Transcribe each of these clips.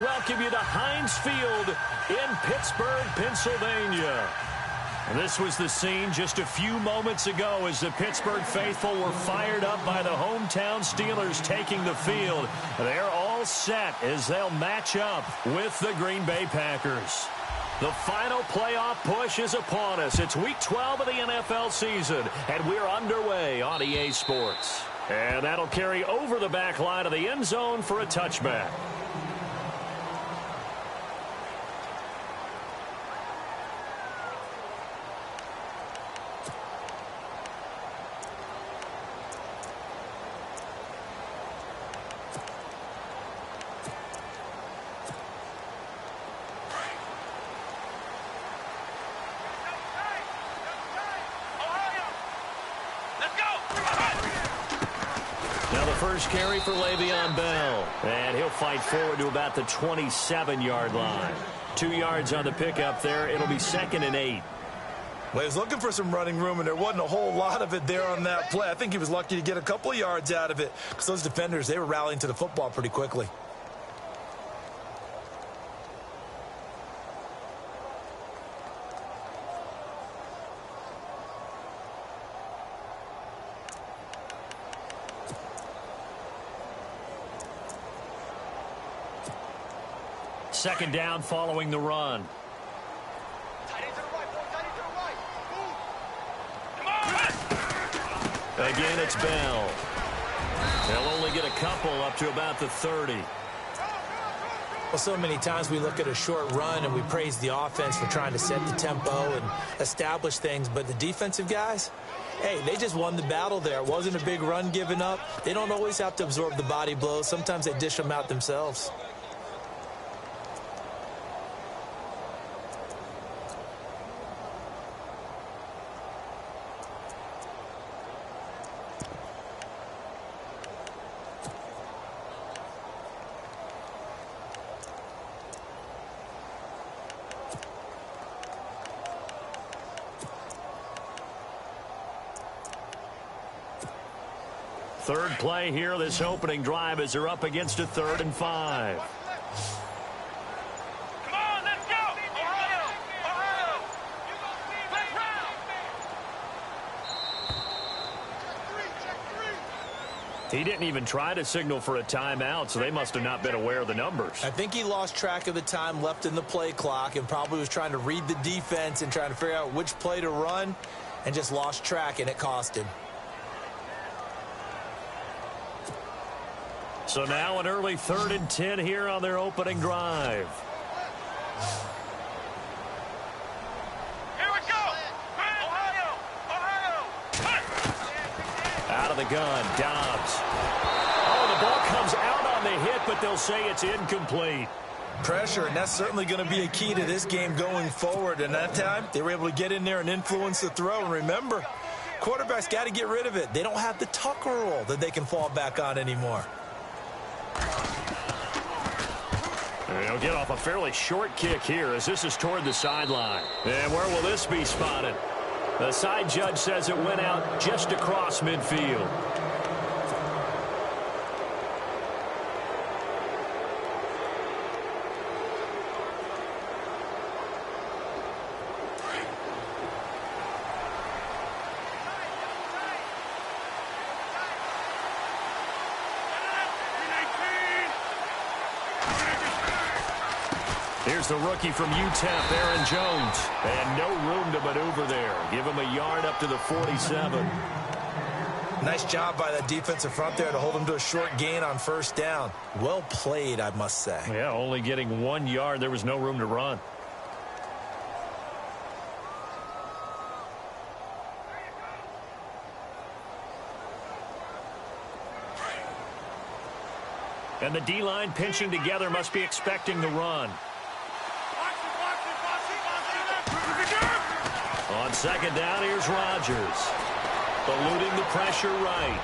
Welcome you to Heinz Field in Pittsburgh, Pennsylvania. This was the scene just a few moments ago as the Pittsburgh faithful were fired up by the hometown Steelers taking the field. They're all set as they'll match up with the Green Bay Packers. The final playoff push is upon us. It's Week 12 of the NFL season, and we're underway on EA Sports. And that'll carry over the back line of the end zone for a touchback. First carry for Le'Veon Bell, and he'll fight forward to about the 27-yard line. 2 yards on the pickup there. It'll be 2nd and 8. Well, he was looking for some running room, and there wasn't a whole lot of it there on that play. I think he was lucky to get a couple of yards out of it because those defenders, they were rallying to the football pretty quickly. Second down following the run. Again, it's Bell. They'll only get a couple up to about the 30. Well, so many times we look at a short run and we praise the offense for trying to set the tempo and establish things, but the defensive guys, hey, they just won the battle there. It wasn't a big run given up. They don't always have to absorb the body blows. Sometimes they dish them out themselves. Third play here, this opening drive, as they're up against a 3rd and 5. Come on, let's go! Ohio! Ohio! He didn't even try to signal for a timeout, so they must have not been aware of the numbers. I think he lost track of the time left in the play clock and probably was trying to read the defense and trying to figure out which play to run and just lost track, and it cost him. So now an early 3rd and 10 here on their opening drive. Here we go! Ohio! Ohio! Out of the gun, Dobbs. Oh, the ball comes out on the hit, but they'll say it's incomplete. Pressure, and that's certainly going to be a key to this game going forward. And that time, they were able to get in there and influence the throw. And remember, quarterbacks got to get rid of it. They don't have the Tucker rule that they can fall back on anymore. They'll get off a fairly short kick here as this is toward the sideline. And where will this be spotted? The side judge says it went out just across midfield. Here's the rookie from UTEP, Aaron Jones. And no room to maneuver there. Give him a yard up to the 47. Nice job by that defensive front there to hold him to a short gain on first down. Well played, I must say. Yeah, only getting 1 yard. There was no room to run. And the D-line pinching together must be expecting the run. On second down, here's Rodgers. Eluding the pressure right.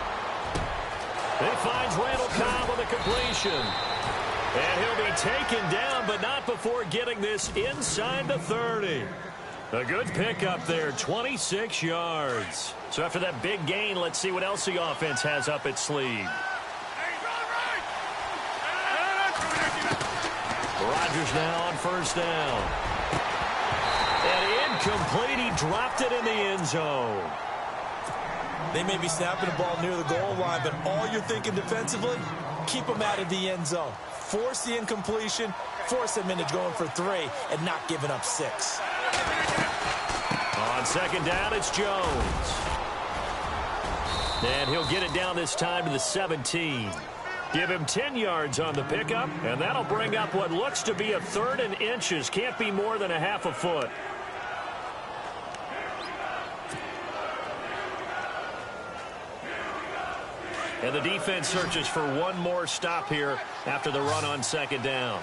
He finds Randall Cobb with a completion. And he'll be taken down, but not before getting this inside the 30. A good pickup there, 26 yards. So after that big gain, let's see what else the offense has up its sleeve. Rodgers now on first down. And incomplete. He dropped it in the end zone. They may be snapping the ball near the goal line, but all you're thinking defensively, keep them out of the end zone. Force the incompletion, force them into going for 3, and not giving up 6. On second down, it's Jones. And he'll get it down this time to the 17. Give him 10 yards on the pickup, and that'll bring up what looks to be a 3rd and inches. Can't be more than a half a foot. And the defense searches for one more stop here after the run on second down.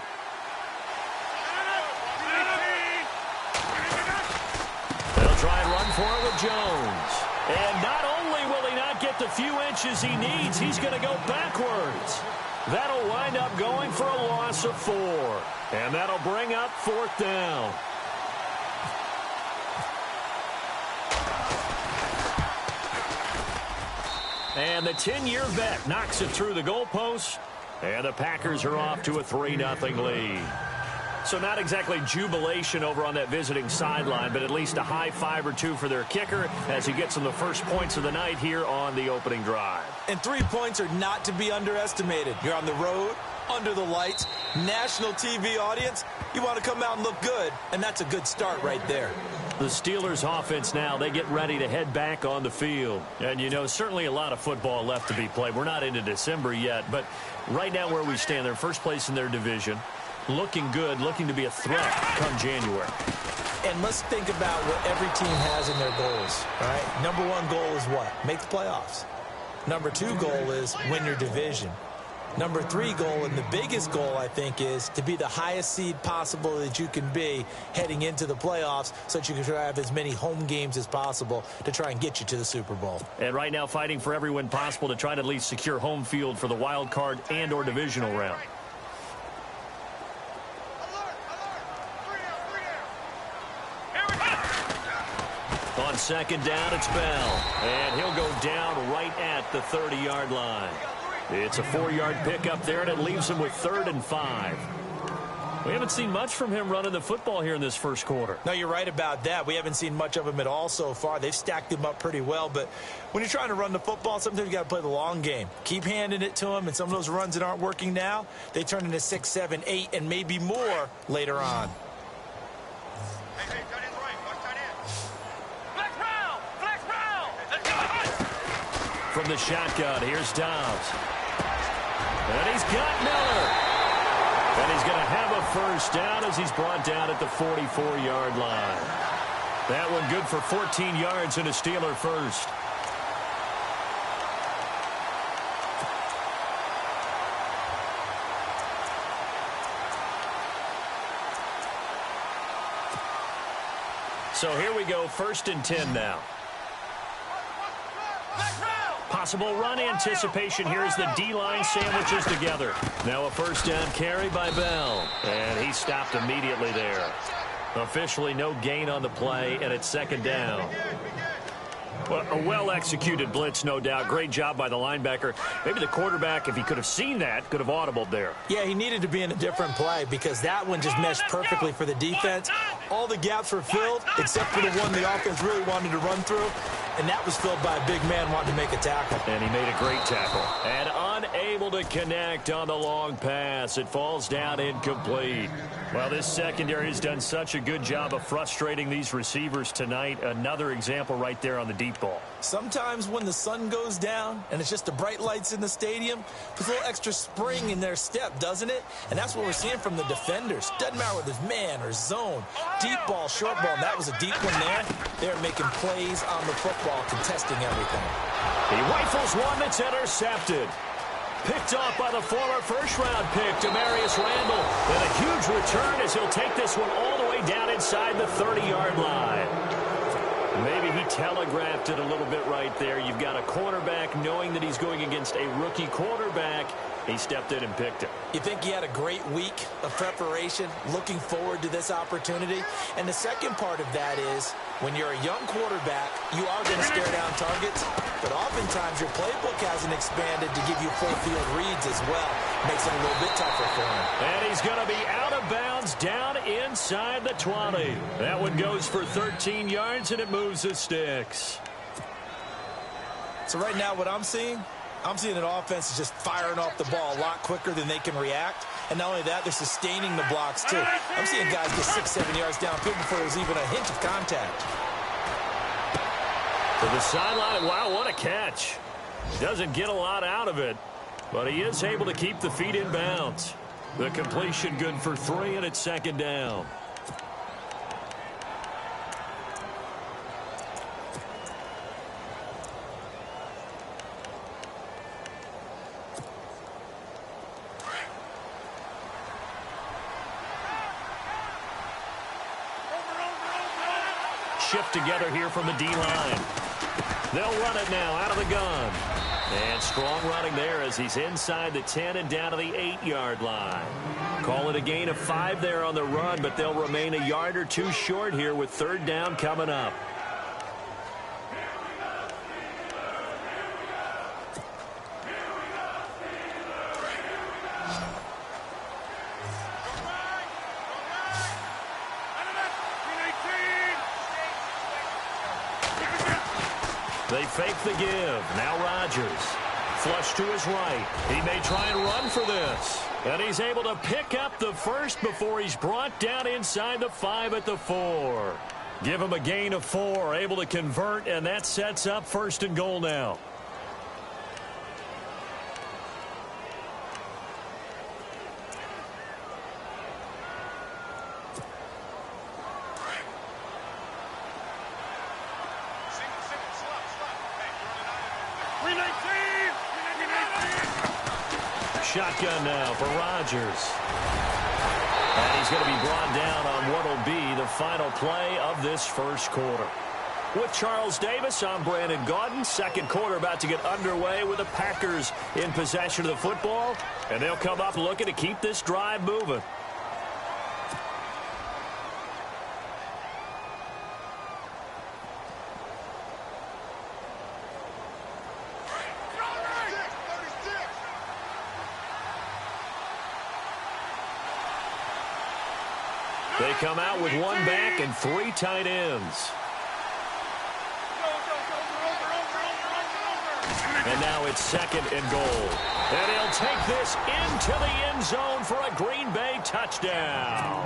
They'll try and run for it with Jones. And not only will he not get the few inches he needs, he's going to go backwards. That'll wind up going for a loss of 4. And that'll bring up 4th down. And the 10-year vet knocks it through the goalpost. And the Packers are off to a 3-0 lead. So not exactly jubilation over on that visiting sideline, but at least a high 5 or 2 for their kicker as he gets them the first points of the night here on the opening drive. And 3 points are not to be underestimated. You're on the road, under the lights, national TV audience. You want to come out and look good, and that's a good start right there. The Steelers offense now, they get ready to head back on the field. And, you know, certainly a lot of football left to be played. We're not into December yet, but right now where we stand, they're first place in their division. Looking good, looking to be a threat come January. And let's think about what every team has in their goals, all right? Number 1 goal is what? Make the playoffs. Number 2 goal is win your division. Number 3 goal, and the biggest goal, I think, is to be the highest seed possible that you can be heading into the playoffs so that you can have as many home games as possible to try and get you to the Super Bowl. And right now fighting for every win possible to try to at least secure home field for the wild card and or divisional round. On second down, it's Bell. And he'll go down right at the 30-yard line. It's a 4-yard pickup there, and it leaves him with 3rd and 5. We haven't seen much from him running the football here in this first quarter. No, you're right about that. We haven't seen much of him at all so far. They've stacked him up pretty well, but when you're trying to run the football, sometimes you got to play the long game. Keep handing it to him, and some of those runs that aren't working now, they turn into 6, 7, 8, and maybe more later on. From the shotgun, here's Dobbs. And he's got Miller. And he's going to have a first down as he's brought down at the 44-yard line. That one good for 14 yards and a Steeler first. So here we go, 1st and 10 now. Possible run anticipation here as the D-line sandwiches together. Now a first down carry by Bell. And he stopped immediately there. Officially no gain on the play, and it's 2nd down. Well, a well-executed blitz, no doubt. Great job by the linebacker. Maybe the quarterback, if he could have seen that, could have audibled there. Yeah, he needed to be in a different play because that one just meshed perfectly for the defense. All the gaps were filled except for the one the offense really wanted to run through, and that was filled by a big man wanting to make a tackle. And he made a great tackle. And unable to connect on the long pass. It falls down incomplete. Well, this secondary has done such a good job of frustrating these receivers tonight. Another example right there on the deep ball. Sometimes when the sun goes down and it's just the bright lights in the stadium, puts a little extra spring in their step, doesn't it? And that's what we're seeing from the defenders. Doesn't matter whether it's man or zone, deep ball, short ball. And that was a deep one there. They're making plays on the football, contesting everything. He rifles one that's intercepted. Picked off by the former first-round pick, Demarius Randall. And a huge return as he'll take this one all the way down inside the 30-yard line. Maybe he telegraphed it a little bit right there. You've got a cornerback knowing that he's going against a rookie quarterback. He stepped in and picked it. You think he had a great week of preparation, looking forward to this opportunity? And the second part of that is, when you're a young quarterback, you are going to stare down targets, but oftentimes your playbook hasn't expanded to give you full field reads as well. Makes it a little bit tougher for him. And he's going to be out of bounds down inside the 20. That one goes for 13 yards, and it moves the sticks. So right now what I'm seeing an offense is just firing off the ball a lot quicker than they can react. And not only that, they're sustaining the blocks too. I'm seeing guys get 6-7 yards downfield before there's even a hint of contact. To the sideline, wow, what a catch. Doesn't get a lot out of it, but he is able to keep the feet in bounds. The completion good for 3, and it's second down. Shift together here from the D-line. They'll run it now out of the gun. And strong running there as he's inside the 10 and down to the 8-yard line. Call it a gain of 5 there on the run, but they'll remain a yard or 2 short here with third down coming up. They fake the give. Now Rodgers. Flush to his right. He may try and run for this. And he's able to pick up the first before he's brought down inside the 5 at the 4. Give him a gain of 4. Able to convert, and that sets up first and goal now. Shotgun now for Rodgers. And he's going to be brought down on what will be the final play of this first quarter. With Charles Davis, I'm Brandon Gaudin. Second quarter about to get underway with the Packers in possession of the football. And they'll come up looking to keep this drive moving. They come out with 1 back and 3 tight ends. And now it's second and goal. And he'll take this into the end zone for a Green Bay touchdown.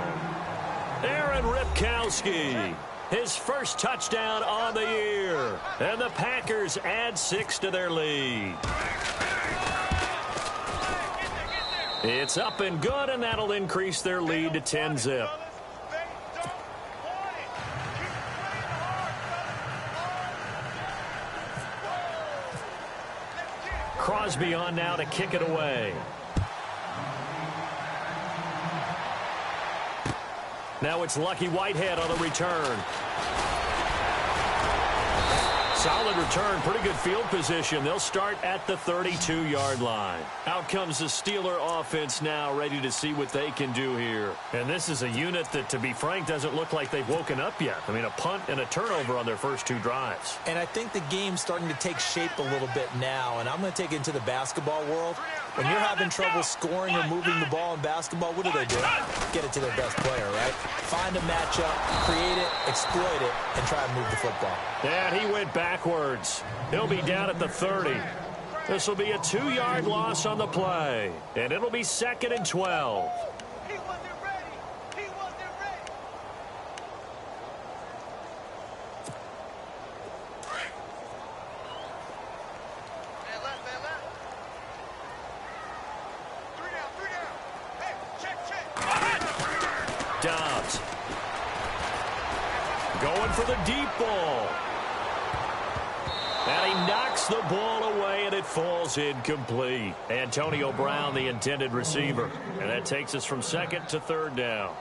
Aaron Ripkowski, his first touchdown on the year. And the Packers add 6 to their lead. It's up and good, and that'll increase their lead to 10-zip. Crosby on now to kick it away. Now it's Lucky Whitehead on the return. Solid return, pretty good field position. They'll start at the 32-yard line. Out comes the Steeler offense now, ready to see what they can do here. And this is a unit that, to be frank, doesn't look like they've woken up yet. I mean, a punt and a turnover on their first 2 drives. And I think the game's starting to take shape a little bit now, and I'm going to take it into the basketball world. When you're having trouble scoring or moving the ball in basketball, what do? Get it to their best player, right? Find a matchup, create it, exploit it, and try to move the football. And he went backwards. He'll be down at the 30. This will be a 2-yard loss on the play, and it'll be second and 12. He wasn't ready. He wasn't ready. Man left. 3 down. Hey, check. Dobbs. Going for the deep ball. And he knocks the ball away, and it falls incomplete. Antonio Brown, the intended receiver. And that takes us from second to third down.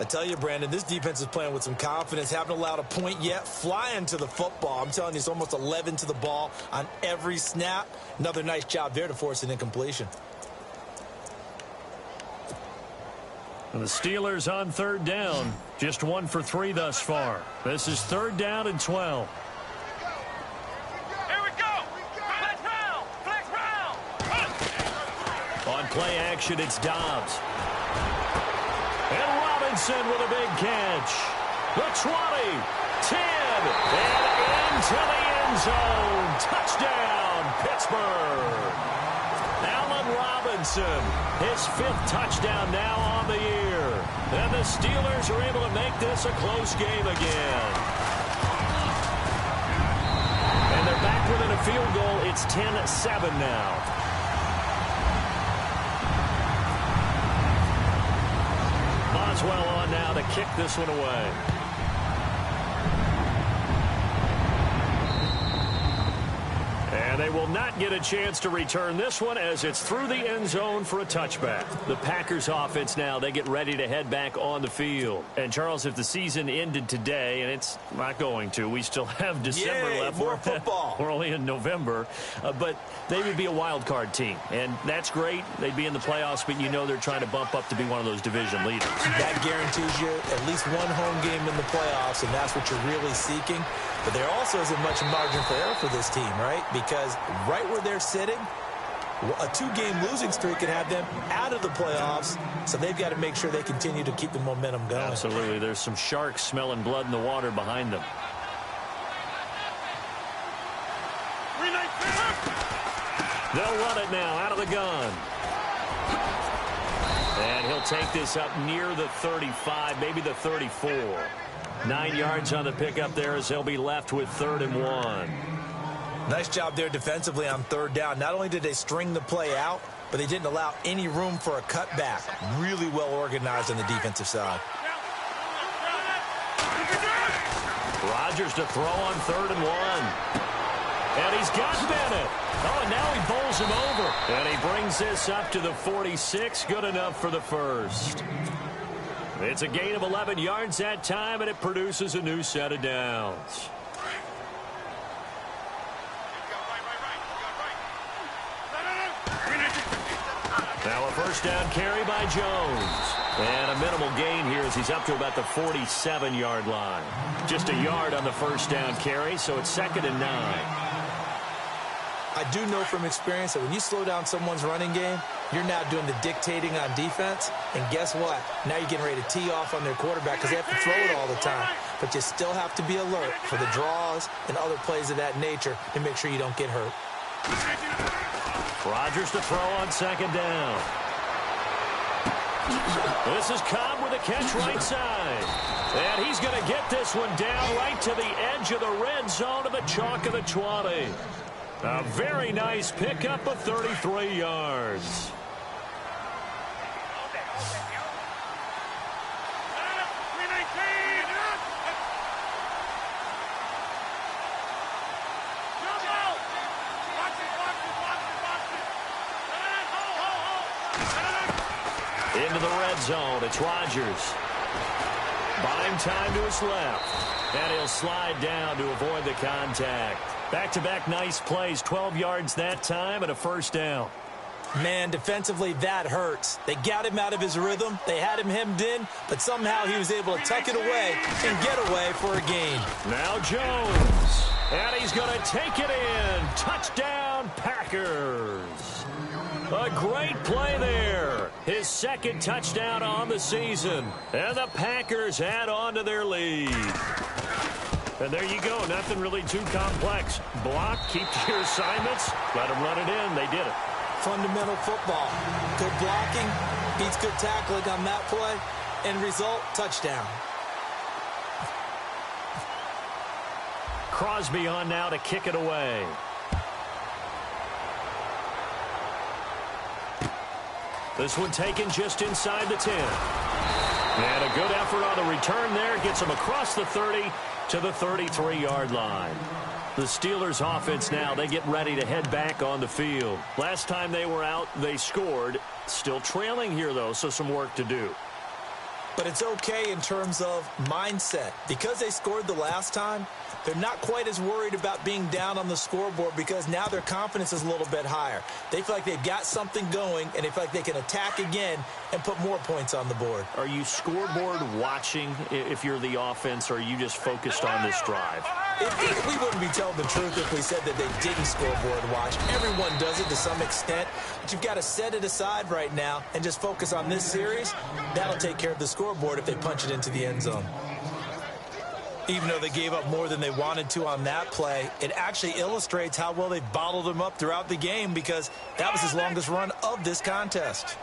I tell you, Brandon, this defense is playing with some confidence. Haven't allowed a point yet. Flying to the football. I'm telling you, it's almost 11 to the ball on every snap. Another nice job there to force an incompletion. And the Steelers on third down. Just 1 for 3 thus far. This is third down and 12. Here we go. Flex round. Flex round. On play action, it's Dobbs. And Robinson with a big catch. The 20, 10, and into the end zone. Touchdown, Pittsburgh. Allen Robinson, his 5th touchdown now on the year. And the Steelers are able to make this a close game again. And they're back within a field goal. It's 10-7 now. Boswell on now to kick this one away. And they will not get a chance to return this one as it's through the end zone for a touchback. The Packers offense now, they get ready to head back on the field. And, Charles, if the season ended today, and it's not going to, we still have December left. More football. We're only in November. But they would be a wild card team. And that's great. They'd be in the playoffs, but you know they're trying to bump up to be one of those division leaders. That guarantees you at least one home game in the playoffs, and that's what you're really seeking. But there also isn't much margin for error for this team, right? Because right where they're sitting, a 2-game losing streak can have them out of the playoffs, so they've got to make sure they continue to keep the momentum going. Absolutely. There's some sharks smelling blood in the water behind them. They'll run it now out of the gun. And he'll take this up near the 35, maybe the 34. 9 yards on the pickup there as they'll be left with 3rd and 1. Nice job there defensively on third down. Not only did they string the play out, but they didn't allow any room for a cutback. Really well organized on the defensive side. Rodgers to throw on 3rd and 1. And he's got Bennett. Oh, and now he bowls him over. And he brings this up to the 46. Good enough for the first. It's a gain of 11 yards that time, and it produces a new set of downs. Now a first down carry by Jones. And a minimal gain here as he's up to about the 47-yard line. Just a yard on the first down carry, so it's 2nd and 9. I do know from experience that when you slow down someone's running game, you're now doing the dictating on defense. And guess what? Now you're getting ready to tee off on their quarterback because they have to throw it all the time. But you still have to be alert for the draws and other plays of that nature to make sure you don't get hurt. Rodgers to throw on 2nd down. This is Cobb with a catch right side. And he's going to get this one down right to the edge of the red zone of the chalk of the 20. A very nice pickup of 33 yards. Into the red zone, it's Rodgers. Buying time to his left. And he'll slide down to avoid the contact. Back-to-back nice plays, 12 yards that time and a first down. Man, defensively, that hurts. They got him out of his rhythm. They had him hemmed in, but somehow he was able to tuck it away and get away for a gain. Now Jones. And he's going to take it in. Touchdown, Packers. A great play there. His 2nd touchdown on the season. And the Packers add on to their lead. And there you go. Nothing really too complex. Block, keep to your assignments, let them run it in. They did it. Fundamental football. Good blocking beats good tackling on that play. End result, touchdown. Crosby on now to kick it away. This one taken just inside the 10. And a good effort on the return there. Gets him across the 30 to the 33-yard line. The Steelers offense now, they get ready to head back on the field. Last time they were out, they scored. Still trailing here, though, so some work to do. But it's okay in terms of mindset. Because they scored the last time, they're not quite as worried about being down on the scoreboard because now their confidence is a little bit higher. They feel like they've got something going, and they feel like they can attack again and put more points on the board. Are you scoreboard watching if you're the offense, or are you just focused on this drive? We wouldn't be telling the truth if we said that they didn't scoreboard watch. Everyone does it to some extent, but you've got to set it aside right now and just focus on this series. That'll take care of the scoreboard if they punch it into the end zone. Even though they gave up more than they wanted to on that play, it actually illustrates how well they've bottled them up throughout the game because that was his longest run of this contest.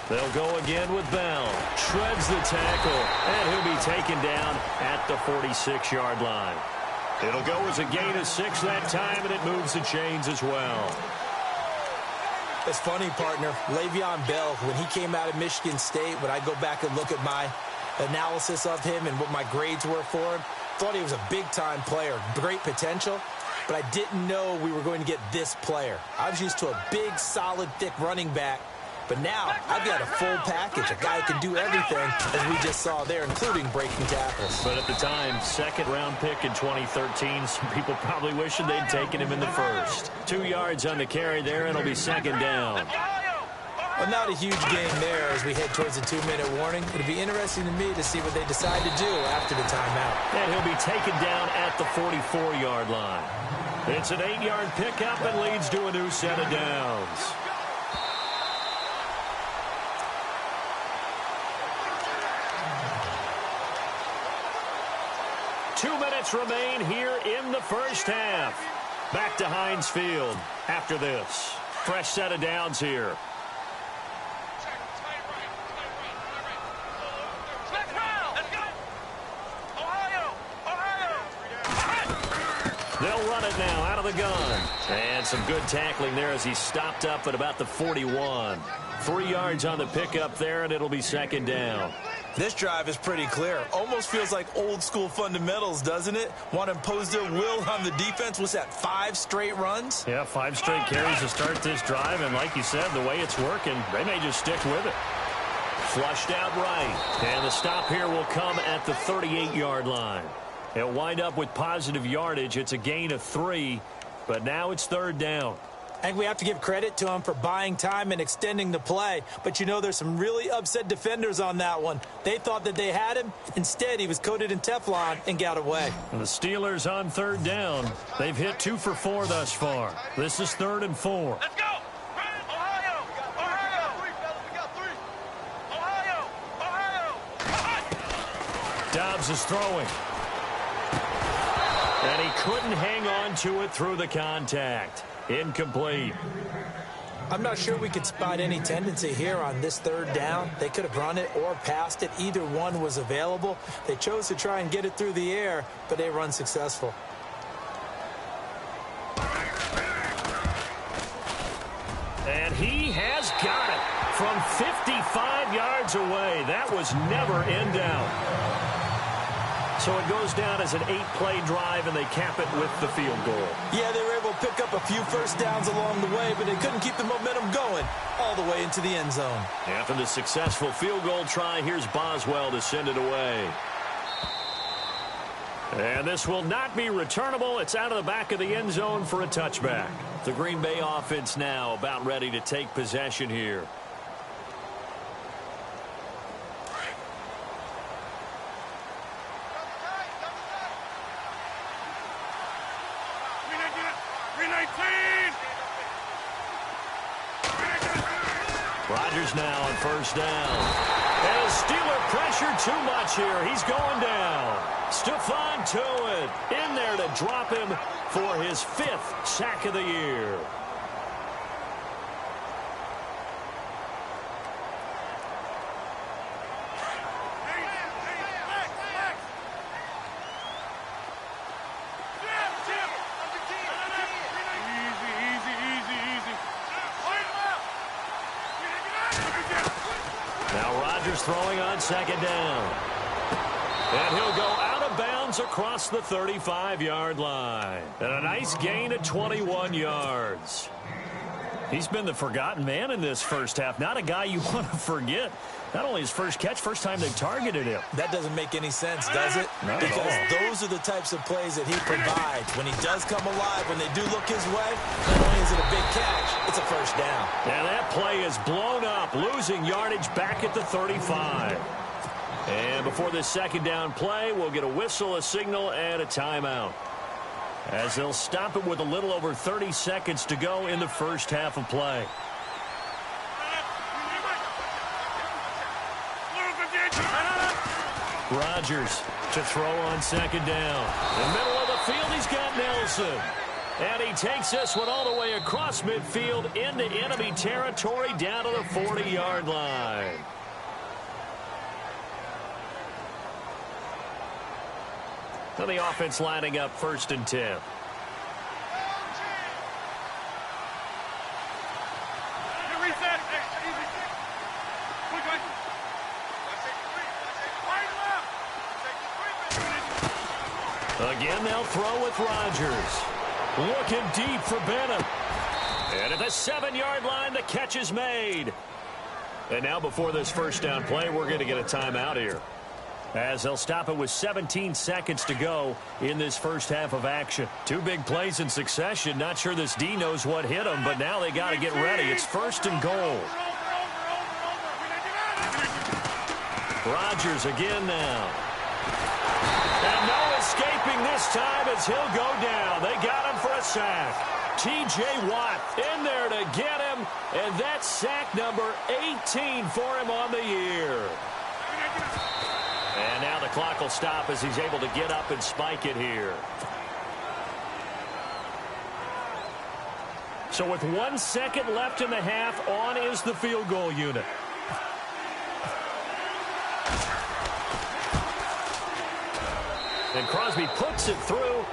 They'll go again with Bell. Shreds the tackle, and he'll be taken down at the 46-yard line. It'll go as a gain of 6 that time, and it moves the chains as well. It's funny, partner. Le'Veon Bell, when he came out of Michigan State, when I go back and look at my analysis of him and what my grades were for him, thought he was a big-time player, great potential, but I didn't know we were going to get this player. I was used to a big, solid, thick running back, but now I've got a full package, a guy who can do everything, as we just saw there, including breaking tackles. But at the time, second-round pick in 2013, some people probably wishing they'd taken him in the first. 2 yards on the carry there, and it'll be second down. Well, not a huge gain there as we head towards the 2-minute warning. It'll be interesting to me to see what they decide to do after the timeout. And he'll be taken down at the 44-yard line. It's an 8-yard pickup and leads to a new set of downs. Two minutes remain here in the first half. Back to Heinz Field after this. Fresh set of downs here. They'll run it now out of the gun. And some good tackling there as he stopped up at about the 41. 3 yards on the pickup there, and it'll be second down. This drive is pretty clear. Almost feels like old-school fundamentals, doesn't it? Want to impose their will on the defense. What's that, 5 straight runs? Yeah, 5 straight carries to start this drive, and like you said, the way it's working, they may just stick with it. Flushed out right, and the stop here will come at the 38-yard line. He'll wind up with positive yardage. It's a gain of 3, but now it's third down. I think we have to give credit to him for buying time and extending the play. But, you know, there's some really upset defenders on that one. They thought that they had him. Instead, he was coated in Teflon and got away. And the Steelers on third down. They've hit 2 for 4 thus far. This is 3rd and 4. Let's go! Ohio! Dobbs is throwing. And he couldn't hang on to it through the contact. Incomplete. I'm not sure we could spot any tendency here on this third down. They could have run it or passed it. Either one was available. They chose to try and get it through the air, but they run successful. And he has got it from 55 yards away. That was never in doubt. So it goes down as an 8-play drive, and they cap it with the field goal. Yeah, they were able to pick up a few first downs along the way, but they couldn't keep the momentum going all the way into the end zone. After the successful field goal try, here's Boswell to send it away. And this will not be returnable. It's out of the back of the end zone for a touchback. The Green Bay offense now about ready to take possession here. Rodgers now on first down. And Steeler pressure too much here. He's going down. Stephon Tuitt in there to drop him for his 5th sack of the year. Throwing on second down. And he'll go out of bounds across the 35-yard line. And a nice gain of 21 yards. He's been the forgotten man in this first half. Not a guy you want to forget. Not only his first catch, first time they've targeted him. That doesn't make any sense, does it? Not because at all. those are the types of plays that he provides. When he does come alive, when they do look his way, not only is it a big catch, it's a first down. And that play is blown up, losing yardage back at the 35. And before this second down play, we'll get a whistle, a signal, and a timeout, as they'll stop it with a little over 30 seconds to go in the first half of play. Rodgers to throw on second down. In the middle of the field, he's got Nelson. And he takes this one all the way across midfield into enemy territory down to the 40-yard line. So the offense lining up 1st and 10. Again, they'll throw with Rodgers. Looking deep for Benham. And at the 7-yard line, the catch is made. And now before this first down play, we're going to get a timeout here, as they'll stop it with 17 seconds to go in this first half of action. 2 big plays in succession. Not sure this D knows what hit them, but now they got to get ready. It's 1st and goal. Rodgers again now. And no escaping this time as he'll go down. They got him for a sack. T.J. Watt in there to get him, and that's sack number 18 for him on the year. And now the clock will stop as he's able to get up and spike it here. So with 1 second left in the half, on is the field goal unit. And Crosby puts it through.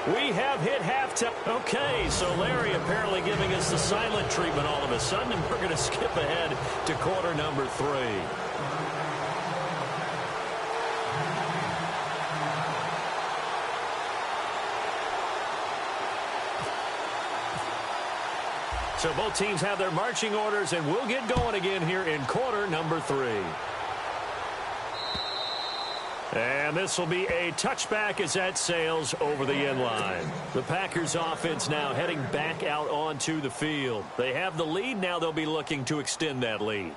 We have hit halftime. Okay, so Larry apparently giving us the silent treatment all of a sudden, and we're going to skip ahead to quarter number 3. So both teams have their marching orders, and we'll get going again here in quarter number 3. And this will be a touchback as that sails over the end line. The Packers offense now heading back out onto the field. They have the lead. Now they'll be looking to extend that lead.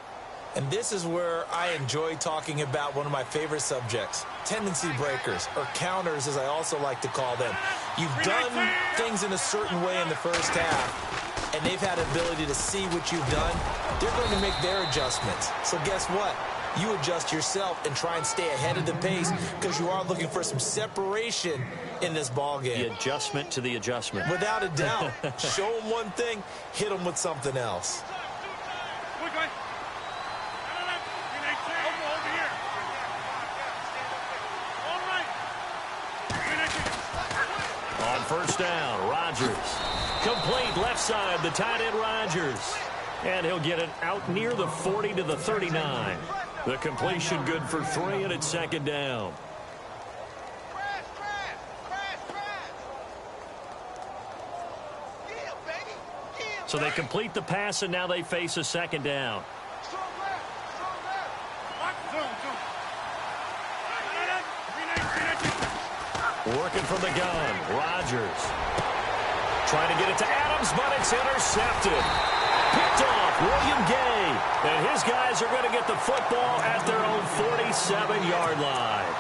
And this is where I enjoy talking about one of my favorite subjects, tendency breakers, or counters as I also like to call them. You've done things in a certain way in the first half, and they've had the ability to see what you've done. They're going to make their adjustments. So guess what? You adjust yourself and try and stay ahead of the pace, because you are looking for some separation in this ball game. The adjustment to the adjustment. Without a doubt. Show them one thing, hit them with something else. On first down, Rodgers. Complete left side, the tight end Rodgers. And he'll get it out near the 40 to the 39. The completion good for 3, and it's second down. So they complete the pass, and now they face a second down. Working from the gun, Rodgers. Trying to get it to Adams, but it's intercepted. Picked off, William Gay. And his guys are going to get the football at their own 47-yard line.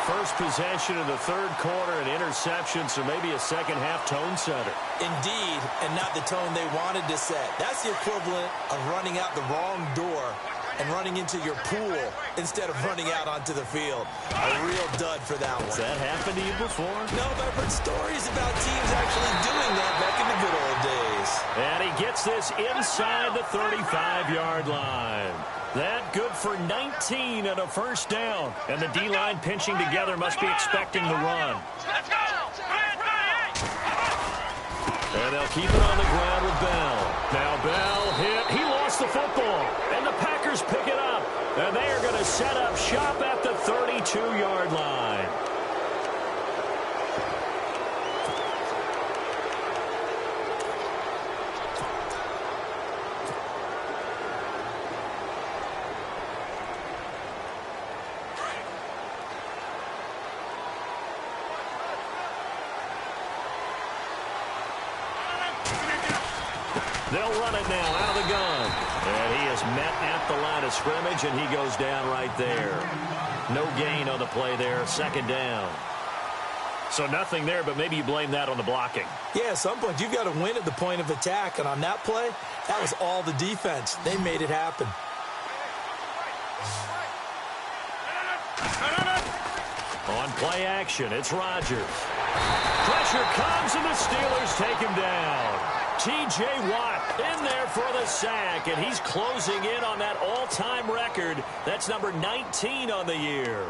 First possession of the third quarter, an interception, so maybe a second-half tone setter. Indeed, and not the tone they wanted to set. That's the equivalent of running out the wrong door and running into your pool instead of running out onto the field. A real dud for that one. Has that happened to you before? No, but I've heard stories about teams actually doing that back in the good old days. And he gets this inside the 35-yard line. That good for 19 and a first down. And the D-line pinching together must be expecting the run. Let's go! And they'll keep it on the ground with Bell. Now Bell hit. He lost the football. And the Packers pick it up. And they are going to set up shop at the 32-yard line. They'll run it now out of the gun. And he is met at the line of scrimmage, and he goes down right there. No gain on the play there, second down. So nothing there, but maybe you blame that on the blocking. Yeah, at some point, you've got to win at the point of attack. And on that play, that was all the defense. They made it happen. On play action, it's Rodgers. Pressure comes, and the Steelers take him down. T.J. Watt in there for the sack, and he's closing in on that all-time record. That's number 19 on the year.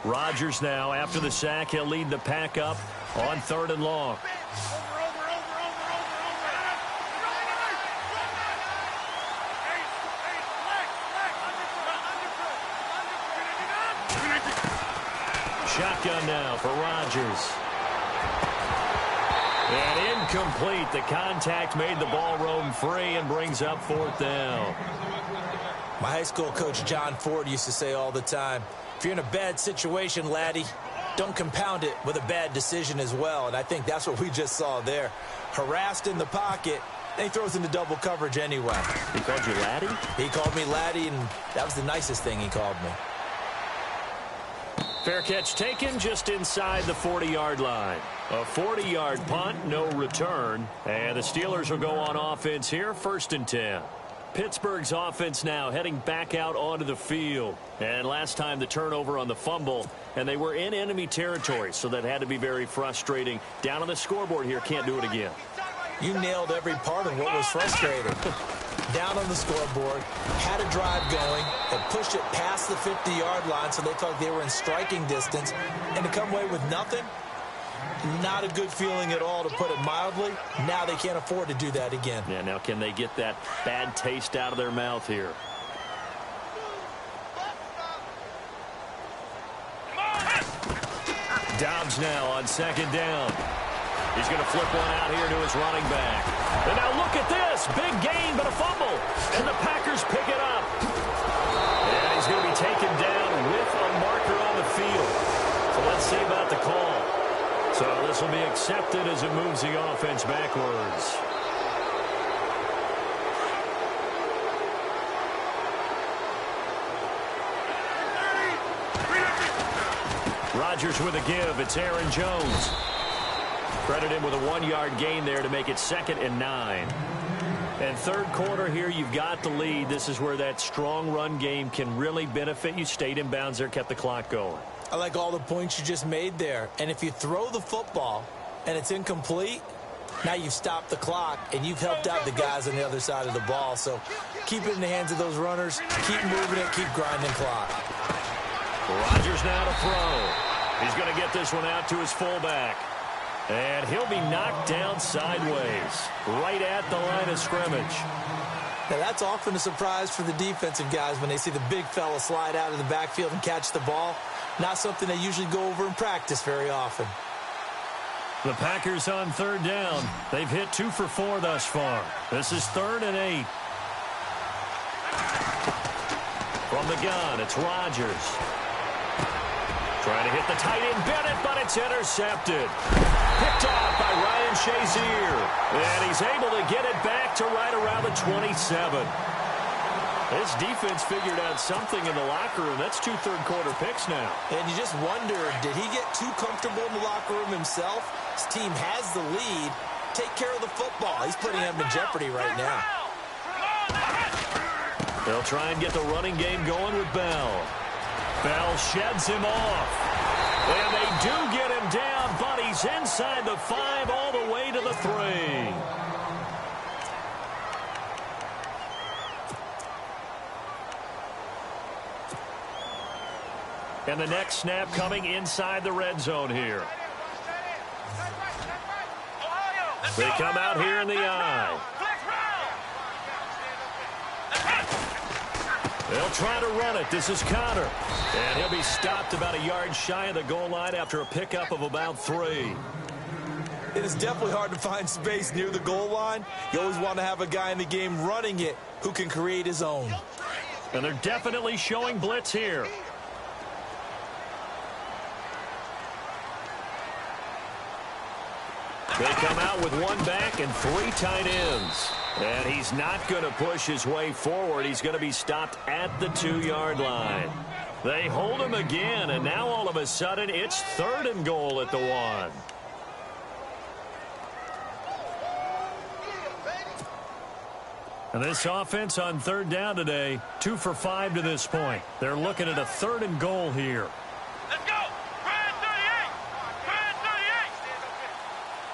Rodgers now, after the sack, he'll lead the pack up on 3rd and long. Shotgun now for Rodgers. And incomplete. The contact made the ball roam free and brings up 4th down. My high school coach, John Ford, used to say all the time, if you're in a bad situation, laddie, don't compound it with a bad decision as well. And I think that's what we just saw there. Harassed in the pocket, and he throws into double coverage anyway. He called you laddie? He called me laddie, and that was the nicest thing he called me. Fair catch taken just inside the 40-yard line. A 40-yard punt, no return. And the Steelers will go on offense here, 1st and 10. Pittsburgh's offense now heading back out onto the field. And last time the turnover on the fumble, and they were in enemy territory, so that had to be very frustrating. Down on the scoreboard here, can't do it again. You nailed every part of what was frustrating. Down on the scoreboard, had a drive going, and pushed it past the 50-yard line so they thought they were in striking distance, and to come away with nothing, not a good feeling at all, to put it mildly. Now they can't afford to do that again. Yeah, now can they get that bad taste out of their mouth here? Dobbs now on 2nd down. He's going to flip one out here to his running back. And now look at this. Big gain, but a fumble. And the Packers pick it up. And he's going to be taken down with a marker on the field. So let's see about the call. So this will be accepted as it moves the offense backwards. Rodgers with a give. It's Aaron Jones. Credit him with a 1-yard gain there to make it 2nd and 9. And 3rd quarter here, you've got the lead. This is where that strong run game can really benefit you. Stayed in bounds there, kept the clock going. I like all the points you just made there. And if you throw the football and it's incomplete, now you've stopped the clock and you've helped out the guys on the other side of the ball. So keep it in the hands of those runners. Keep moving it. Keep grinding clock. Rodgers now to throw. He's going to get this one out to his fullback. And he'll be knocked down sideways, right at the line of scrimmage. Now, that's often a surprise for the defensive guys when they see the big fella slide out of the backfield and catch the ball. Not something they usually go over in practice very often. The Packers on 3rd down. They've hit 2 for 4 thus far. This is 3rd and 8. From the gun, it's Rodgers. Trying to hit the tight end Bennett, but it's intercepted. Picked off by Ryan Shazier. And he's able to get it back to right around the 27. This defense figured out something in the locker room. That's 2 third-quarter picks now. And you just wonder, did he get too comfortable in the locker room himself? His team has the lead. Take care of the football. He's putting him in jeopardy right now. They'll try and get the running game going with Bell. Bell sheds him off. And they do get him down, but he's inside the 5 all the way to the 3. And the next snap coming inside the red zone here. They come out here in the eye. They'll try to run it. This is Connor. And he'll be stopped about a yard shy of the goal line after a pickup of about 3. It is definitely hard to find space near the goal line. You always want to have a guy in the game running it who can create his own. And they're definitely showing blitz here. They come out with one back and 3 tight ends. And he's not going to push his way forward. He's going to be stopped at the 2-yard line. They hold him again, and now all of a sudden it's 3rd and goal at the 1. And this offense on 3rd down today, 2 for 5 to this point. They're looking at a 3rd and goal here. Let's go. Brand 38. Brand 38.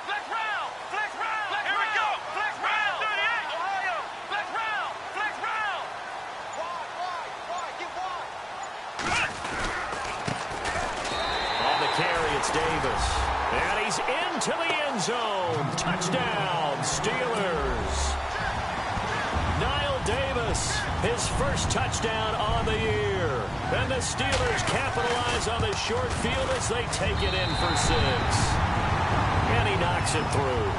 Flex round. Flex round. Here we go. Flex round. 38. Ohio. Flex round. Flex round. Wide. Get wide. On the carry, it's Davis. And he's into the end zone. Touchdown, Steelers. Davis, his first touchdown on the year. And the Steelers capitalize on the short field as they take it in for 6. And he knocks it through.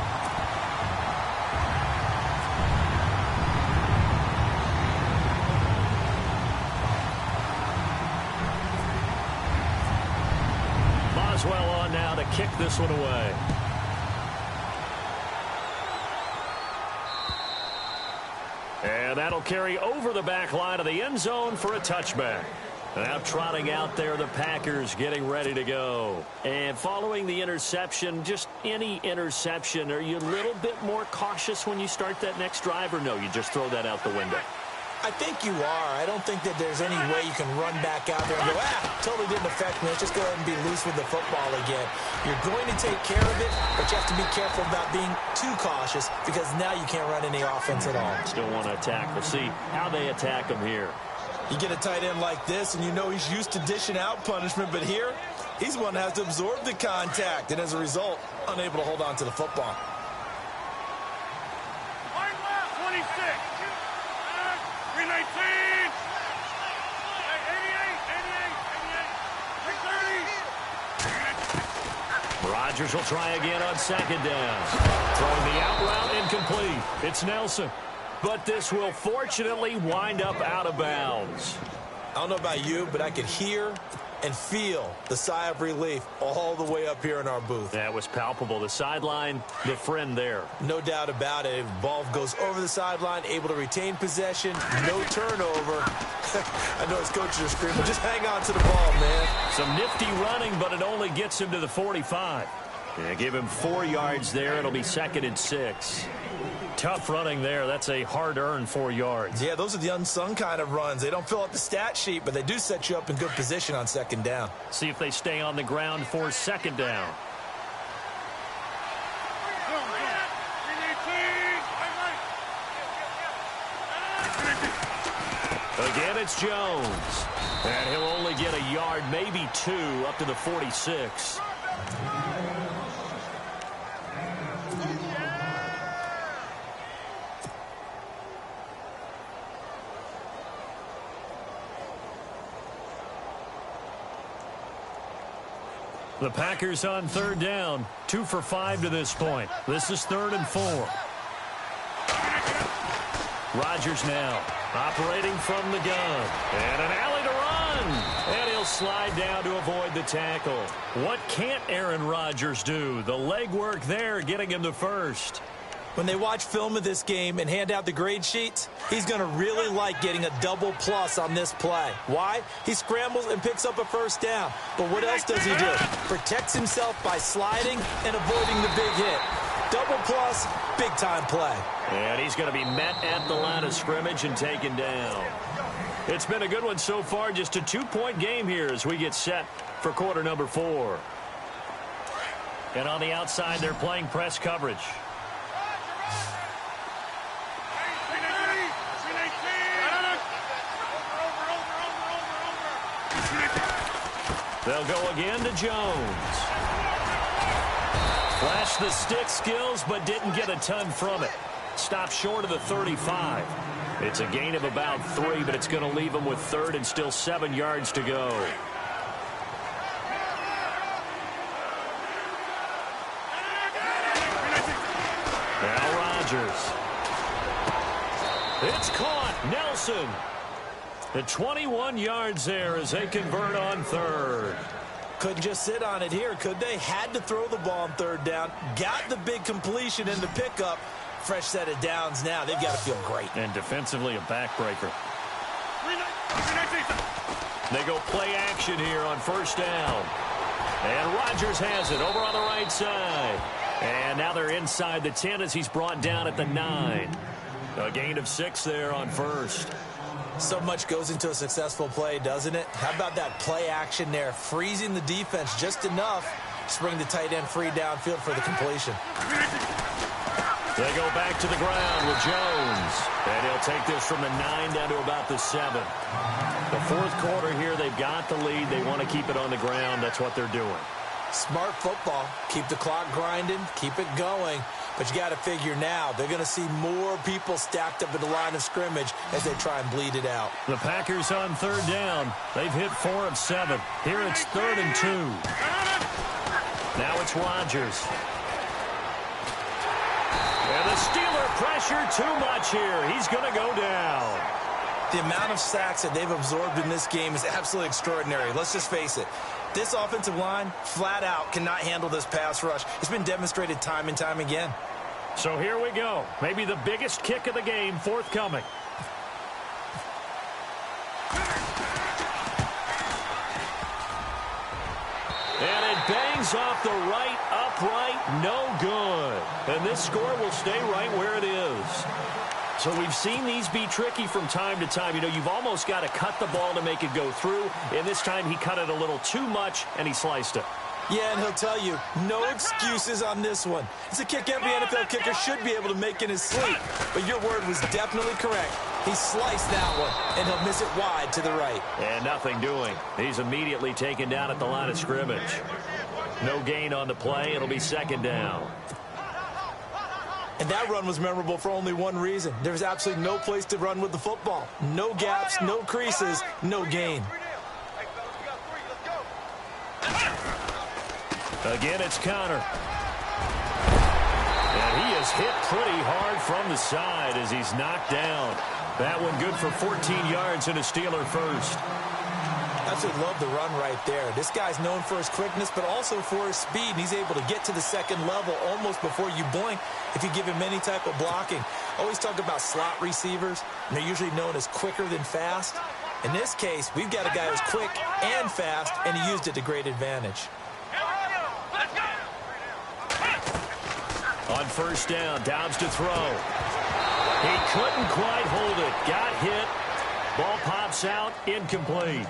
Boswell on now to kick this one away. And that'll carry over the back line of the end zone for a touchback. Now trotting out there, the Packers getting ready to go. And following the interception, just any interception, are you a little bit more cautious when you start that next drive, or no, you just throw that out the window? I think you are. I don't think that there's any way you can run back out there and go, totally didn't affect me. Let's just go ahead and be loose with the football again. You're going to take care of it, but you have to be careful about being too cautious because now you can't run any offense at all. Still want to attack. We'll see how they attack him here. You get a tight end like this, and you know he's used to dishing out punishment, but here, he's one that has to absorb the contact, and as a result, unable to hold on to the football. 26. 319. 88. 330. Rodgers will try again on 2nd down. Throwing the out route incomplete. It's Nelson. But this will fortunately wind up out of bounds. I don't know about you, but I could hear and feel the sigh of relief all the way up here in our booth. That was palpable. The sideline, the friend there. No doubt about it. Ball goes over the sideline, able to retain possession, no turnover. I know his coaches are screaming, just hang on to the ball, man. Some nifty running, but it only gets him to the 45. Yeah, give him 4 yards there. It'll be 2nd and 6. Tough running there. That's a hard-earned 4 yards. Yeah, those are the unsung kind of runs. They don't fill out the stat sheet, but they do set you up in good position on 2nd down. See if they stay on the ground for 2nd down. Again, it's Jones. And he'll only get a yard, maybe 2, up to the 46. The Packers on 3rd down, 2 for 5 to this point. This is 3rd and 4. Rodgers now operating from the gun. And an alley to run. And he'll slide down to avoid the tackle. What can't Aaron Rodgers do? The legwork there getting him the first. When they watch film of this game and hand out the grade sheets, he's going to really like getting a double plus on this play. Why? He scrambles and picks up a 1st down. But what else does he do? Protects himself by sliding and avoiding the big hit. Double plus, big-time play. And he's going to be met at the line of scrimmage and taken down. It's been a good one so far. Just a 2-point game here as we get set for quarter number 4. And on the outside, they're playing press coverage. They'll go again to Jones. Flashed the stick skills, but didn't get a ton from it. Stopped short of the 35. It's a gain of about 3, but it's going to leave him with 3rd and still 7 yards to go. Now Rodgers. It's caught. Nelson. The 21 yards there as they convert on third. Couldn't just sit on it here, could they? Had to throw the ball on third down. Got the big completion in the pickup. Fresh set of downs now. They've got to feel great. And defensively, a backbreaker. They go play action here on first down. And Rodgers has it over on the right side. And now they're inside the 10 as he's brought down at the 9. A gain of 6 there on first. So much goes into a successful play, doesn't it? How about that play action there? Freezing the defense just enough to bring the tight end free downfield for the completion. They go back to the ground with Jones. And he'll take this from the 9 down to about the 7. The fourth quarter here, they've got the lead. They want to keep it on the ground. That's what they're doing. Smart football. Keep the clock grinding. Keep it going. But you got to figure now they're going to see more people stacked up at the line of scrimmage as they try and bleed it out. The Packers on third down. They've hit 4 of 7. Here it's 3rd and 2. Now it's Rodgers. And the Steeler pressure too much here. He's going to go down. The amount of sacks that they've absorbed in this game is absolutely extraordinary. Let's just face it. This offensive line, flat out, cannot handle this pass rush. It's been demonstrated time and time again. So here we go. Maybe the biggest kick of the game forthcoming. And it bangs off the right upright. No good. And this score will stay right where it is. So we've seen these be tricky from time to time. You know, you've almost got to cut the ball to make it go through. And this time he cut it a little too much, and he sliced it. Yeah, and he'll tell you, no excuses on this one. It's a kick every NFL kicker should be able to make in his sleep. But your word was definitely correct. He sliced that one, and he'll miss it wide to the right. And nothing doing. He's immediately taken down at the line of scrimmage. No gain on the play. It'll be 2nd down. And that run was memorable for only one reason. There was absolutely no place to run with the football. No gaps, no creases, no gain. Again, it's Connor. And he is hit pretty hard from the side as he's knocked down. That one good for 14 yards and a Steeler first. Absolutely love the run right there. This guy's known for his quickness, but also for his speed. And he's able to get to the second level almost before you blink if you give him any type of blocking. Always talk about slot receivers, and they're usually known as quicker than fast. In this case, we've got a guy who's quick and fast, and he used it to great advantage. On first down, Dobbs to throw. He couldn't quite hold it. Got hit. Ball pops out, incomplete.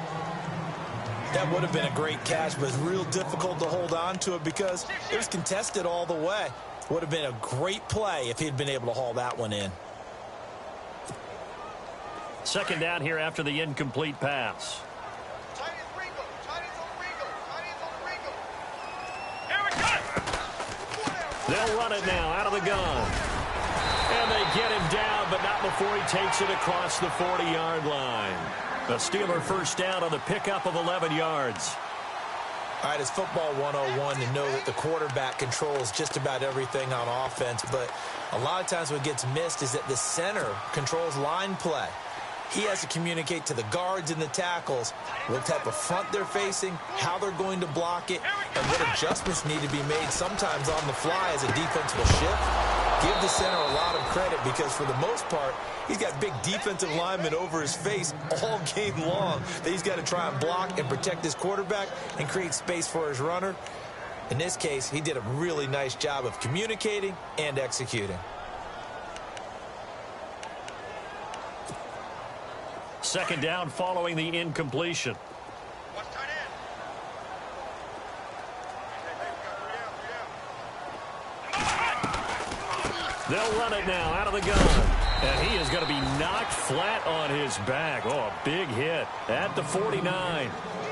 That would have been a great catch, but it's real difficult to hold on to it because it was contested all the way. Would have been a great play if he'd been able to haul that one in. 2nd down here after the incomplete pass. They'll run it now out of the gun. And they get him down, but not before he takes it across the 40-yard line. A Steeler first down on the pickup of 11 yards. All right, it's football 101 to know that the quarterback controls just about everything on offense, but a lot of times what gets missed is that the center controls line play. He has to communicate to the guards and the tackles what type of front they're facing, how they're going to block it, and what adjustments need to be made sometimes on the fly as a defense will shift. Give the center a lot of credit because for the most part, he's got big defensive linemen over his face all game long that he's got to try and block and protect his quarterback and create space for his runner. In this case, he did a really nice job of communicating and executing. 2nd down following the incompletion. They'll run it now out of the gun. And he is going to be knocked flat on his back. Oh, a big hit at the 49.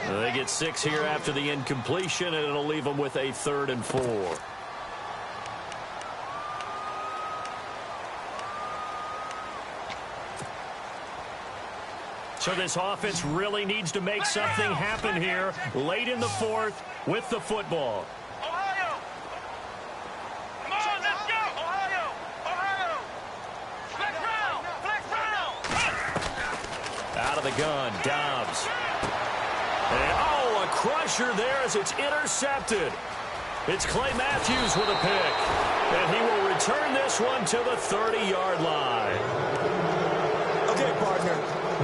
They get 6 here after the incompletion, and it'll leave them with a 3rd and 4. So this offense really needs to make something happen here late in the 4th with the football. Ohio! Come on, let's go! Ohio! Ohio! Flex round! Flex round! Out of the gun. Dobbs. And, oh, a crusher there as it's intercepted. It's Clay Matthews with a pick. And he will return this one to the 30-yard line. Okay, partner,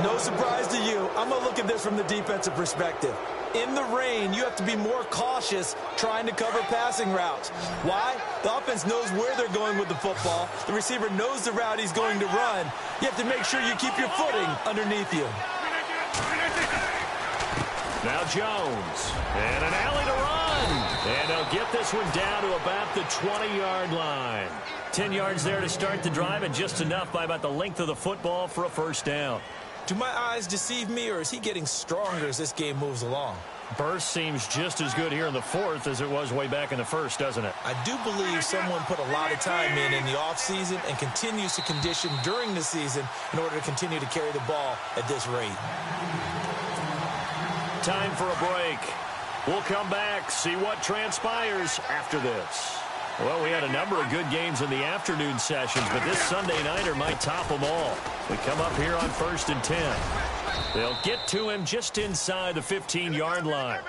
no surprise to you. I'm going to look at this from the defensive perspective. In the rain, you have to be more cautious trying to cover passing routes. Why? The offense knows where they're going with the football. The receiver knows the route he's going to run. You have to make sure you keep your footing underneath you. Now Jones. And an alley to run. And they'll get this one down to about the 20-yard line. 10 yards there to start the drive, and just enough by about the length of the football for a first down. Do my eyes deceive me, or is he getting stronger as this game moves along? Burst seems just as good here in the fourth as it was way back in the first, doesn't it? I do believe someone put a lot of time in the offseason and continues to condition during the season in order to continue to carry the ball at this rate. Time for a break. We'll come back, see what transpires after this. Well, we had a number of good games in the afternoon sessions, but this Sunday nighter might top them all. We come up here on 1st and 10. They'll get to him just inside the 15-yard line.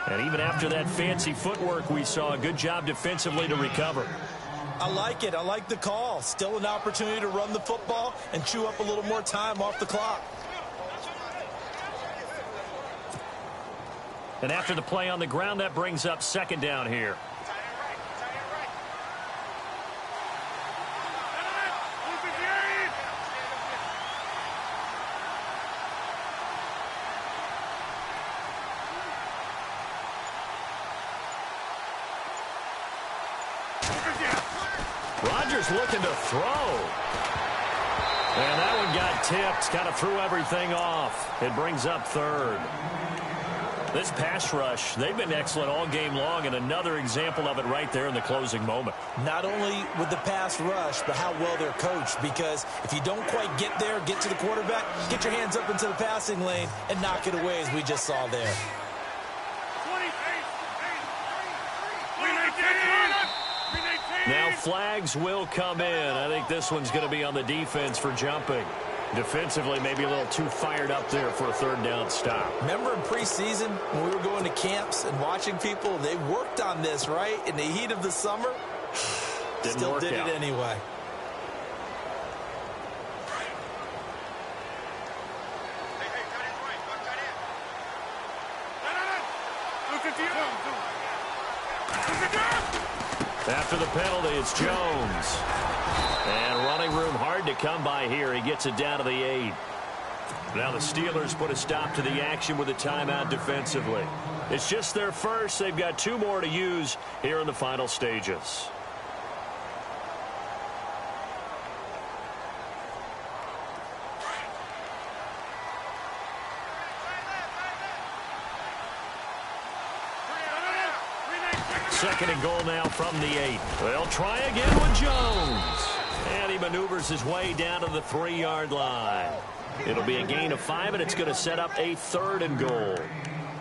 And even after that fancy footwork we saw, a good job defensively to recover. I like it. I like the call. Still an opportunity to run the football and chew up a little more time off the clock. And after the play on the ground, that brings up second down here. Rodgers looking to throw. And that one got tipped, kind of threw everything off. It brings up third. This pass rush, they've been excellent all game long, and another example of it right there in the closing moment. Not only with the pass rush, but how well they're coached, because if you don't quite get there, get to the quarterback, get your hands up into the passing lane and knock it away as we just saw there. Now flags will come in. I think this one's going to be on the defense for jumping. Defensively, maybe a little too fired up there for a third down stop. Remember in preseason when we were going to camps and watching people, they worked on this, right? In the heat of the summer, still did it anyway. After the penalty, it's Jones. And running room hard to come by here. He gets it down to the 8. Now the Steelers put a stop to the action with a timeout defensively. It's just their first. They've got 2 more to use here in the final stages. Second and goal now from the 8. They'll try again with Jones. And he maneuvers his way down to the 3-yard line. It'll be a gain of 5, and it's going to set up a 3rd and goal.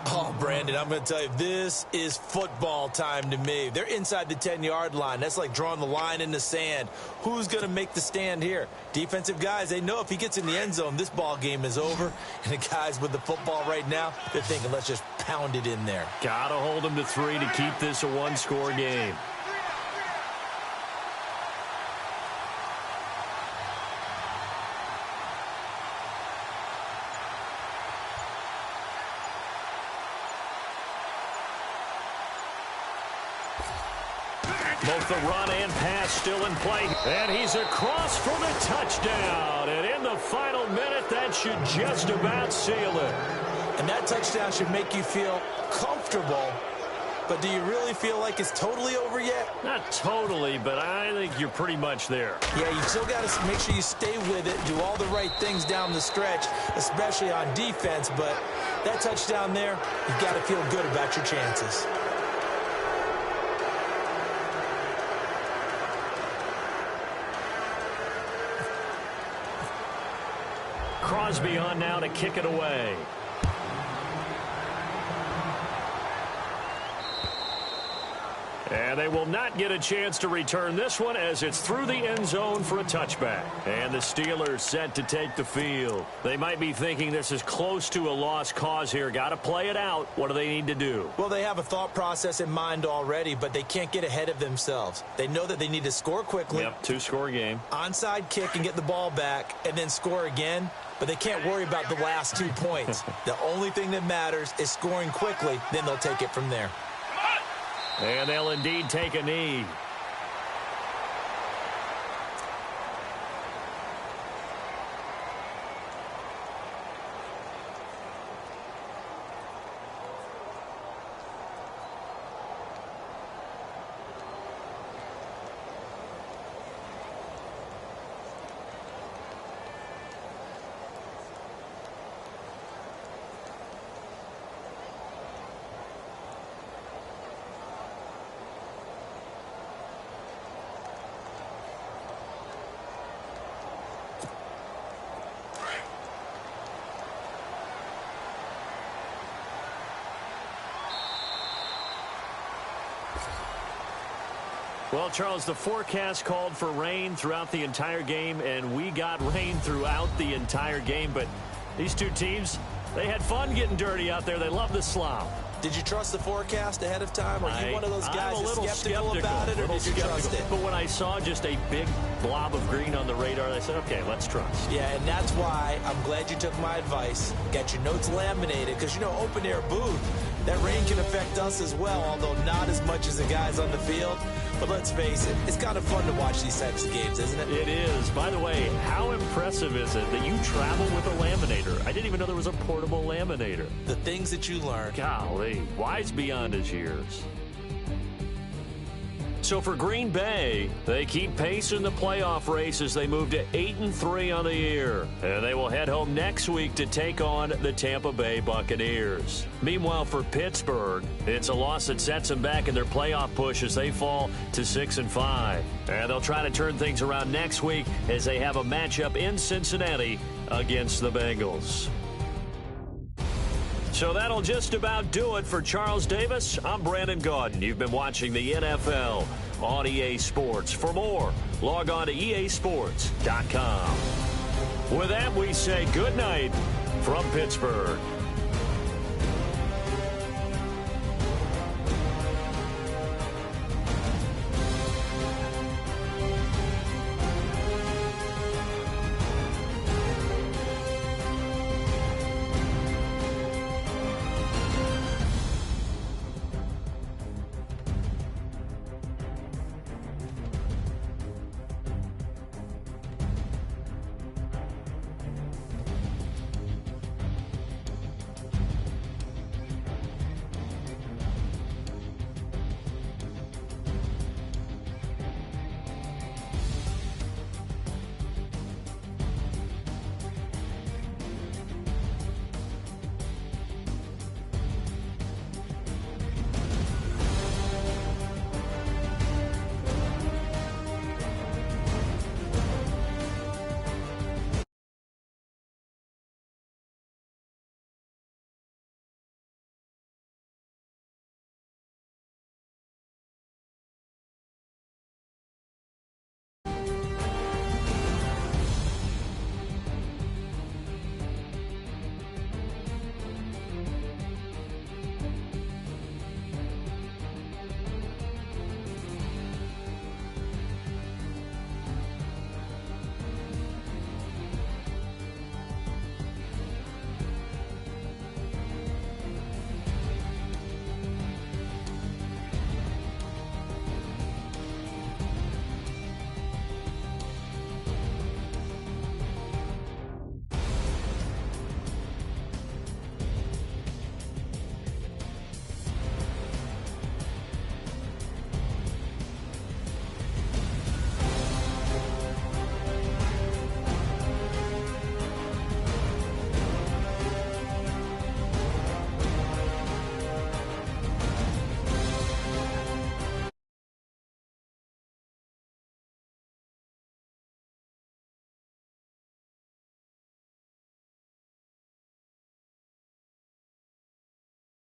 Oh, Brandon, I'm going to tell you, this is football time to me. They're inside the 10-yard line. That's like drawing the line in the sand. Who's going to make the stand here? Defensive guys, they know if he gets in the end zone, this ball game is over. And the guys with the football right now, they're thinking, let's just pound it in there. Got to hold them to 3 to keep this a 1-score game. Both the run and pass still in play. And he's across for the touchdown. And in the final minute, that should just about seal it. And that touchdown should make you feel comfortable. But do you really feel like it's totally over yet? Not totally, but I think you're pretty much there. Yeah, you still got to make sure you stay with it, do all the right things down the stretch, especially on defense. But that touchdown there, you've got to feel good about your chances. Crosby on now to kick it away. And they will not get a chance to return this one as it's through the end zone for a touchback. And the Steelers set to take the field. They might be thinking this is close to a lost cause here. Got to play it out. What do they need to do? Well, they have a thought process in mind already, but they can't get ahead of themselves. They know that they need to score quickly. Yep, two-score game. Onside kick and get the ball back and then score again. But they can't worry about the last 2 points. The only thing that matters is scoring quickly. Then they'll take it from there. And they'll indeed take a knee. Well, Charles, the forecast called for rain throughout the entire game, and we got rain throughout the entire game. But these two teams, they had fun getting dirty out there. They love the slop. Did you trust the forecast ahead of time? Are you one of those guys that's skeptical about it, or did you trust it? But when I saw just a big blob of green on the radar, I said, okay, let's trust. Yeah, and that's why I'm glad you took my advice. Got your notes laminated, because, you know, open-air booth, that rain can affect us as well, although not as much as the guys on the field. But let's face it, it's kind of fun to watch these types of games, isn't it? It is. By the way, how impressive is it that you travel with a laminator? I didn't even know there was a portable laminator. The things that you learn. Golly, wise beyond his years. So for Green Bay, they keep pace in the playoff race as they move to 8-3 on the year. And they will head home next week to take on the Tampa Bay Buccaneers. Meanwhile, for Pittsburgh, it's a loss that sets them back in their playoff push as they fall to 6-5. And they'll try to turn things around next week as they have a matchup in Cincinnati against the Bengals. So that'll just about do it for Charles Davis. I'm Brandon Gaudin. You've been watching the NFL on EA Sports. For more, log on to easports.com. With that, we say good night from Pittsburgh.